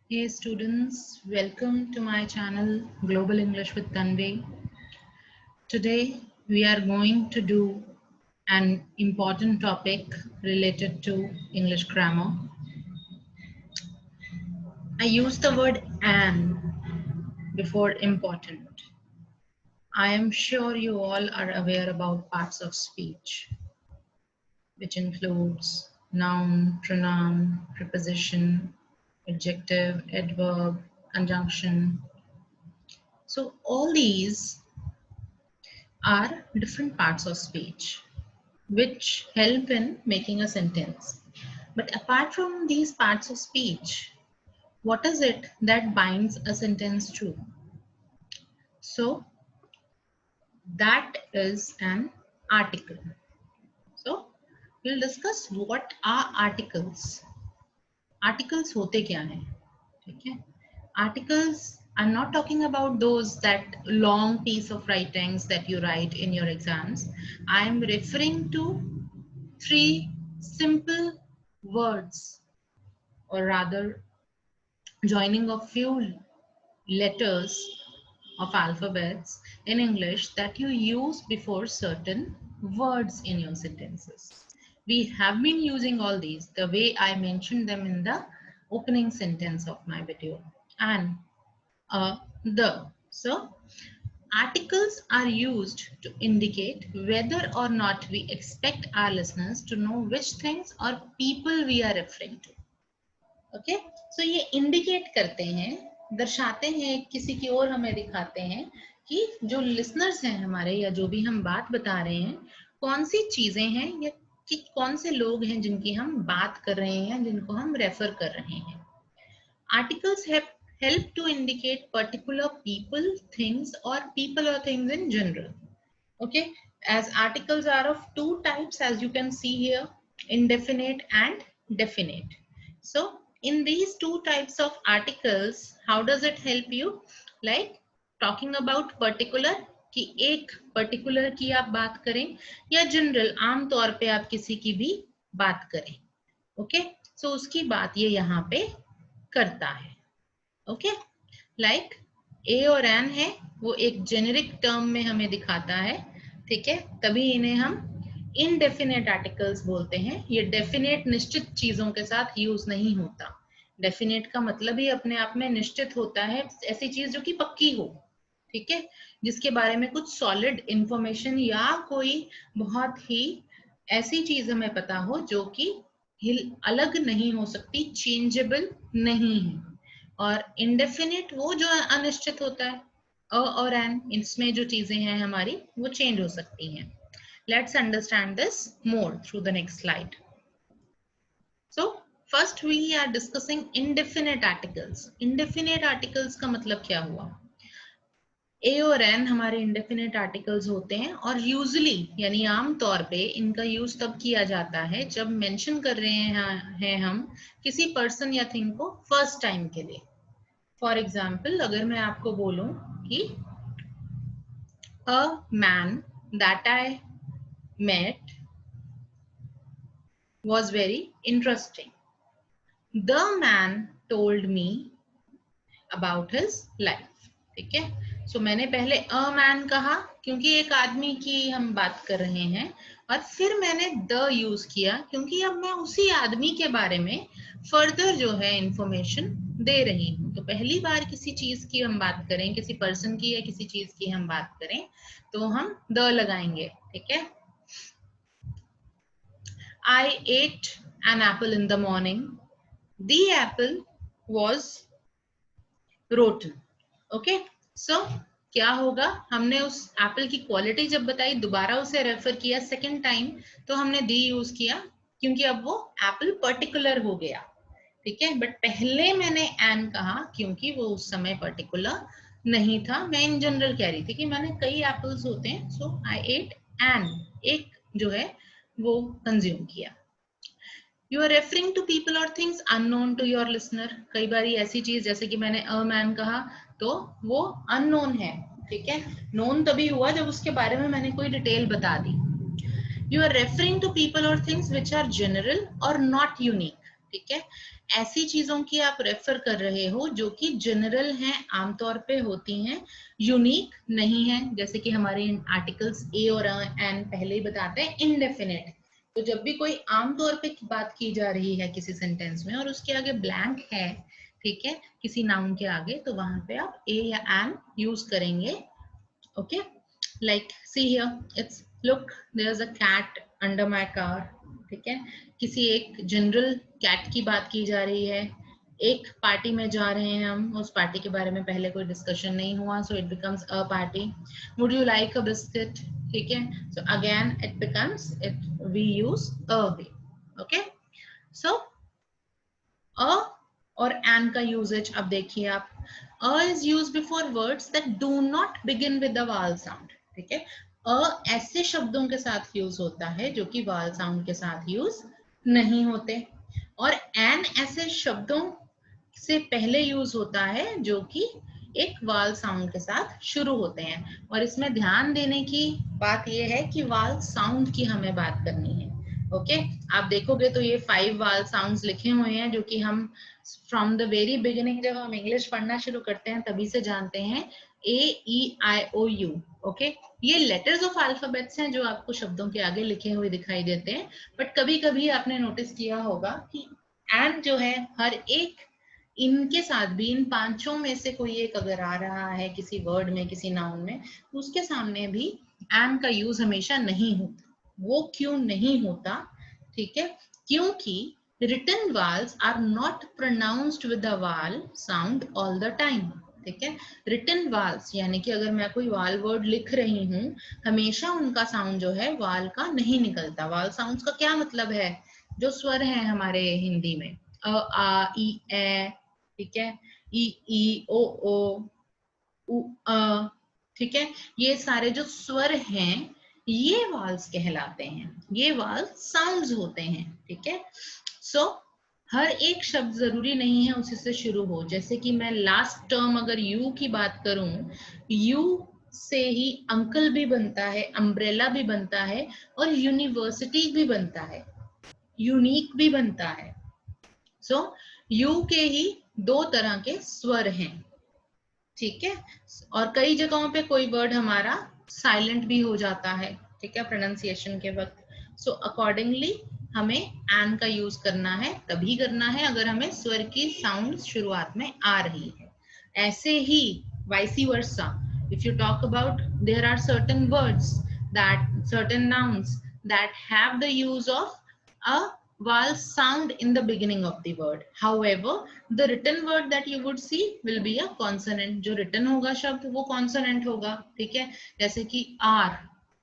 Hey students, welcome to my channel Global English with Tanvi. Today we are going to do an important topic related to English grammar. I use the word "an" before important. I am sure you all are aware about parts of speech, which includes noun, pronoun, preposition, adjective, adverb, conjunction. So all these are different parts of speech which help in making a sentence. But apart from these parts of speech, what is it that binds a sentence to? So that is an article. So we'll discuss what are articles. Articles होते क्या हैं? ठीक है? Articles, I'm not talking about those that long piece of writings that you write in your exams. I'm referring to three simple words, or rather joining of few letters of alphabets in English that you use before certain words in your sentences. We have been using all these the way I mentioned them in the opening sentence of my video. And the. So articles are used to indicate whether or not we expect our listeners to know which things or people we are referring to. Okay so ये indicate करते हैं, दर्शाते हैं, किसी की ओर हमें दिखाते हैं कि जो लिसनर्स हैं हमारे या जो भी हम बात बता रहे हैं कौन सी चीजें हैं या कि कौन से लोग हैं जिनकी हम बात कर रहे हैं, जिनको हम रेफर कर रहे हैं. Articles help to indicate particular people, things, or people or things in general. Okay, as articles are of two types, as you can see here, indefinite and definite. So in these two types of articles, how does it help you? Like talking about particular, कि एक particular की आप बात करें या general आम तौर पे आप किसी की भी बात करें. ओके सो उसकी बात ये यहाँ पे करता है. ओके लाइक ए और एन है, वो एक जेनेरिक टर्म में हमें दिखाता है. ठीक है, तभी इन्हें हम इनडेफिनेट आर्टिकल्स बोलते हैं. ये डेफिनेट निश्चित चीजों के साथ यूज नहीं होता. डेफिनेट का मतलब ही अपने आप में निश्चित होता है, ऐसी चीज जो कि पक्की हो. ठीक है, जिसके बारे में कुछ सॉलिड इंफॉर्मेशन या कोई बहुत ही ऐसी चीज हमें पता हो जो कि अलग नहीं हो सकती, चेंजेबल नहीं है. और इंडेफिनिट वो जो अनिश्चित होता है, अ और एन, इसमें जो चीजें हैं हमारी वो चेंज हो सकती हैं. Let's understand this more through the next slide. So first we are discussing indefinite articles. Indefinite articles का मतलब क्या हुआ? ए और एन हमारे इंडेफिनिट आर्टिकल्स होते हैं और यूजुअली यानी आम तौर पे इनका यूज तब किया जाता है जब मेंशन कर रहे हैं हम किसी पर्सन या थिंग को फर्स्ट टाइम के लिए. फॉर एग्जाम्पल अगर मैं आपको बोलूं कि a man that I met was very interesting. The man told me about his life. ठीक है, सो मैंने पहले अ मैन कहा क्योंकि एक आदमी की हम बात कर रहे हैं, और फिर मैंने द यूज किया क्योंकि अब मैं उसी आदमी के बारे में फर्दर जो है इंफॉर्मेशन दे रही हूँ. तो पहली बार किसी चीज की हम बात करें, किसी पर्सन की या किसी चीज की हम बात करें तो हम द लगाएंगे. ठीक है, I ate an apple in the morning. The apple was rotten. Okay, so क्या होगा, हमने उस एप्पल की क्वालिटी जब बताई, दोबारा उसे रेफर किया सेकंड टाइम, तो हमने दी यूज किया क्योंकि अब वो एप्पल पर्टिकुलर हो गया. ठीक है, बट पहले मैंने एन कहा क्योंकि वो उस समय पर्टिकुलर नहीं था. मैं इन जनरल कह रही थी कि मैंने कई एप्पल्स होते हैं, सो आई एट एन, एक जो है वो कंज्यूम किया. You are referring to people और things unknown to your listener. कई बार ऐसी चीज जैसे कि मैंने अ मैन कहा तो वो अननोन है. ठीक है, नोन तभी हुआ जब उसके बारे में मैंने कोई डिटेल बता दी. You are referring to people और थिंग्स विच आर जनरल और नॉट यूनिक. ठीक है, ऐसी चीजों की आप रेफर कर रहे हो जो कि जनरल हैं, आमतौर पे होती हैं, यूनिक नहीं है। जैसे कि हमारे आर्टिकल्स ए और एन पहले ही बताते हैं इनडेफिनेट। तो जब भी कोई आमतौर पे बात की जा रही है किसी सेंटेंस में और उसके आगे ब्लैंक है, ठीक है, किसी नाउन के आगे, तो वहां पे आप ए या एन यूज करेंगे। Okay, like see here, it's look there is a cat under my car. ठीक है, किसी एक जनरल कैट की बात की जा रही है, एक पार्टी में जा रहे हैं हम, उस पार्टी के बारे में पहले कोई डिस्कशन नहीं हुआ, so it becomes a party. Would you like a biscuit? ठीक है, so again it becomes, it we use a way. Okay, so a और एन का यूजेज अब देखिए आप। A is use before words that do not begin with the vowel sound. ठीक है, अ ऐसे शब्दों के साथ यूज होता है जो कि वाल साउंड के साथ यूज नहीं होते, और एन ऐसे शब्दों से पहले यूज होता है जो कि एक वाल साउंड के साथ शुरू होते हैं। और इसमें ध्यान देने की बात यह है कि वाल साउंड की हमें बात करनी है। ओके, आप देखोगे तो ये 5 वाल साउंड्स लिखे हुए हैं जो कि हम फ्रॉम द वेरी बिगिनिंग जब हम इंग्लिश पढ़ना शुरू करते हैं तभी से जानते हैं, ए ई आई ओ यू। ओके, ये लेटर्स ऑफ अल्फाबेट्स हैं जो आपको शब्दों के आगे लिखे हुए दिखाई देते हैं। बट कभी कभी आपने नोटिस किया होगा कि एन जो है, हर एक इनके साथ भी, इन पांचों में से कोई एक अगर आ रहा है किसी वर्ड में, किसी नाउन में, तो उसके सामने भी एन का यूज हमेशा नहीं होता। वो क्यों नहीं होता? ठीक है, क्योंकि written vowels are not pronounced with the vowel sound all the time। ठीक है, written vowels यानी कि अगर मैं कोई वाल वर्ड लिख रही हूँ, हमेशा उनका साउंड जो है वाल का नहीं निकलता। वाल साउंड्स का क्या मतलब है? जो स्वर है हमारे हिंदी में, अ आ ई ए, ठीक है, ई ओ उ अ, ठीक है, ये सारे जो स्वर हैं ये वाल्स कहलाते हैं, ये वाल साउंड्स होते हैं। ठीक है, सो हर एक शब्द जरूरी नहीं है उसी से शुरू हो। जैसे कि मैं लास्ट टर्म अगर यू की बात करूं, यू से ही अंकल भी बनता है, अम्ब्रेला भी बनता है, और यूनिवर्सिटी भी बनता है, यूनिक भी बनता है। सो यू के ही 2 तरह के स्वर हैं। ठीक है, और कई जगहों पे कोई वर्ड हमारा साइलेंट भी हो जाता है, ठीक है, प्रोनाउंसिएशन के वक्त। सो अकॉर्डिंगली हमें एन का यूज करना है, तभी करना है अगर हमें स्वर की साउंड शुरुआत में आ रही है। ऐसे ही वाइसी वर्सा, if you talk about, there are certain words, that certain nouns that have the use of a vowel sound in the beginning of the word. However, the written word that you would see will be a consonant। जो written होगा शब्द वो consonant होगा। ठीक है, जैसे कि R,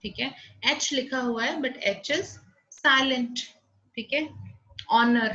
ठीक है, H लिखा हुआ है but H is silent। ठीक है, honor,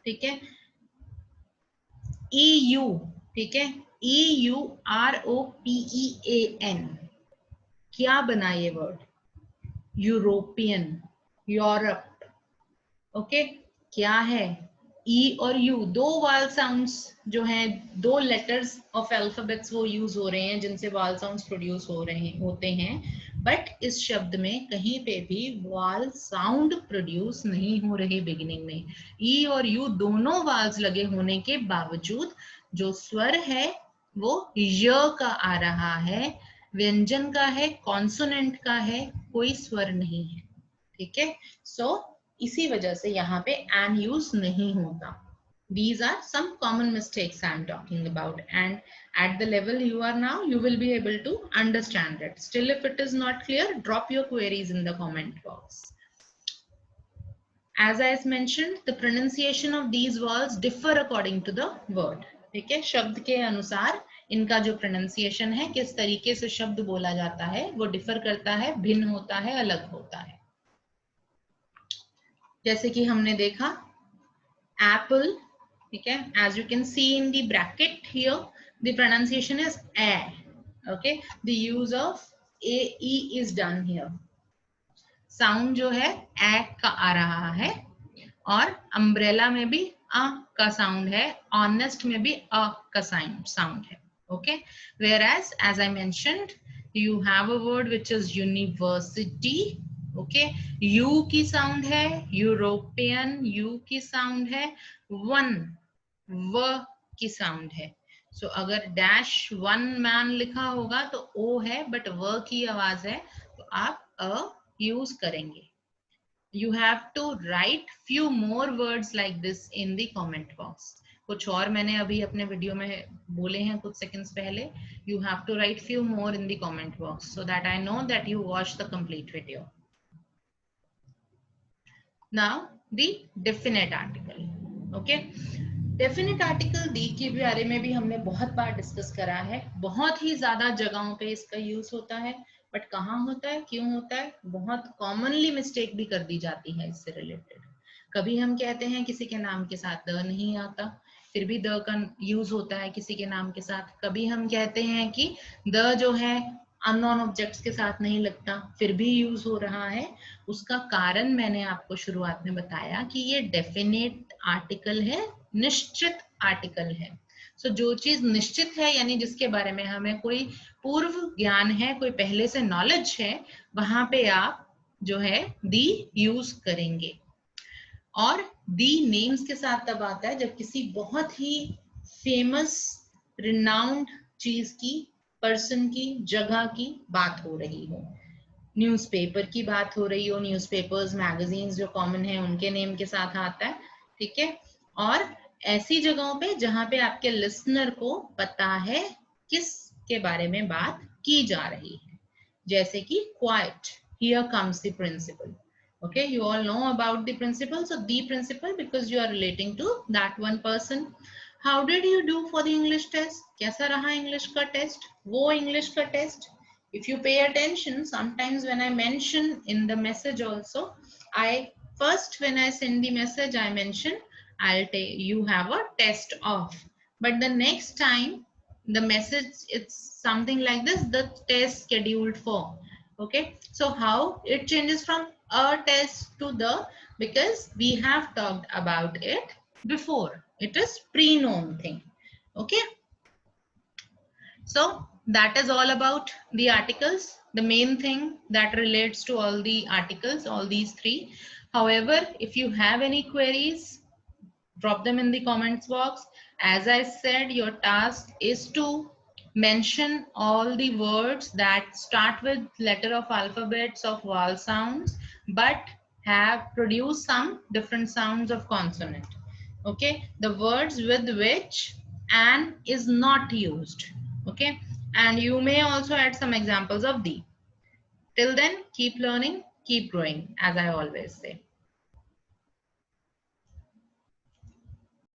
ठीक है, EU, ठीक है, EUROPEAN, क्या बना ये वर्ड? European, Europe. ओके, क्या है? ई और यू, 2 वाल साउंड्स जो हैं, 2 लेटर्स ऑफ अल्फाबेट्स वो यूज हो रहे हैं जिनसे वाल साउंड्स प्रोड्यूस हो रहे होते हैं। बट इस शब्द में कहीं पे भी वाल साउंड प्रोड्यूस नहीं हो रही बिगिनिंग में। ई और यू दोनों वाल्स लगे होने के बावजूद जो स्वर है वो य का आ रहा है, व्यंजन का है, कॉन्सोनेंट का है, कोई स्वर नहीं है। ठीक है, सो इसी वजह से यहाँ पे एन यूज नहीं होता। These are some common mistakes I am talking about, and at the level you are now, you will be able to understand it. Still, if it is not clear, drop your queries in the comment box. As I mentioned, the pronunciation of these vowels differ according to the word. ठीक है, शब्द के अनुसार इनका जो pronunciation है, किस तरीके से शब्द बोला जाता है, वो differ करता है, भिन्न होता है, अलग होता है। जैसे कि हमने देखा apple, ठीक है, as you can see in the bracket here, the pronunciation is a, okay, the use of ae is done here, sound जो है a का आ रहा है, और umbrella में भी a का sound है, honest में भी a का sound है, okay, whereas as I mentioned, you have a word which is university, okay, you की साउंड है, यूरोपियन यू की साउंड है, वन व की साउंड है. सो अगर डैश वन मैन लिखा होगा तो ओ है, बट व की आवाज है तो आप अ यूज करेंगे. You have to write few more words like this in the comment box. कुछ और मैंने अभी अपने वीडियो में बोले हैं कुछ सेकंड्स पहले. You have to write few more in the comment box so that I know that you watched the complete video. Now the definite article. Okay. Definite article the के बारे में भी हमने बहुत बार डिस्कस करा है. बहुत ही ज्यादा जगहों पे इसका यूज होता है, बट कहाँ होता है, क्यों होता है, बहुत कॉमनली मिस्टेक भी कर दी जाती है इससे रिलेटेड. कभी हम कहते हैं किसी के नाम के साथ द नहीं आता, फिर भी द का यूज होता है किसी के नाम के साथ. कभी हम कहते हैं कि द जो है अननोन ऑब्जेक्ट्स के साथ नहीं लगता, फिर भी यूज हो रहा है. उसका कारण मैंने आपको शुरुआत में बताया कि ये डेफिनेट आर्टिकल है, निश्चित आर्टिकल है. सो जो चीज निश्चित है यानी जिसके बारे में हमें कोई पूर्व ज्ञान है, कोई पहले से नॉलेज है, वहां पे आप जो है दी यूज करेंगे. और दी नेम्स के साथ तब आता है जब किसी बहुत ही फेमस रिनाउंड चीज की, पर्सन की, जगह की बात हो रही हो. न्यूज़पेपर की बात हो रही हो, न्यूज़पेपर्स, मैगजीन्स जो कॉमन है उनके नेम के साथ आता है. ठीक है. और ऐसी जगहों पे जहां पे आपके लिसनर को पता है किस के बारे में बात की जा रही है. जैसे कि quite, here comes the principal. Okay, you all know about the principle. So the principle because you are relating to that one person. How did you do for the English test? कैसा रहा English का test? वो English का test? If you pay attention, sometimes when I mention in the message also, I first when I send the message, I mention I'll take you have a test of. But the next time the message it's something like this, the test scheduled for. Okay, so how it changes from a test to the, because we have talked about it before. It is pre-known thing. Okay, so that is all about the articles, the main thing that relates to all the articles, all these three. However, if you have any queries, drop them in the comments box. As I said, your task is to mention all the words that start with letter of alphabets of vowel sounds but have produced some different sounds of consonant. Okay, the words with which an is not used. Okay, and you may also add some examples of the. Till then, keep learning, keep growing, as I always say.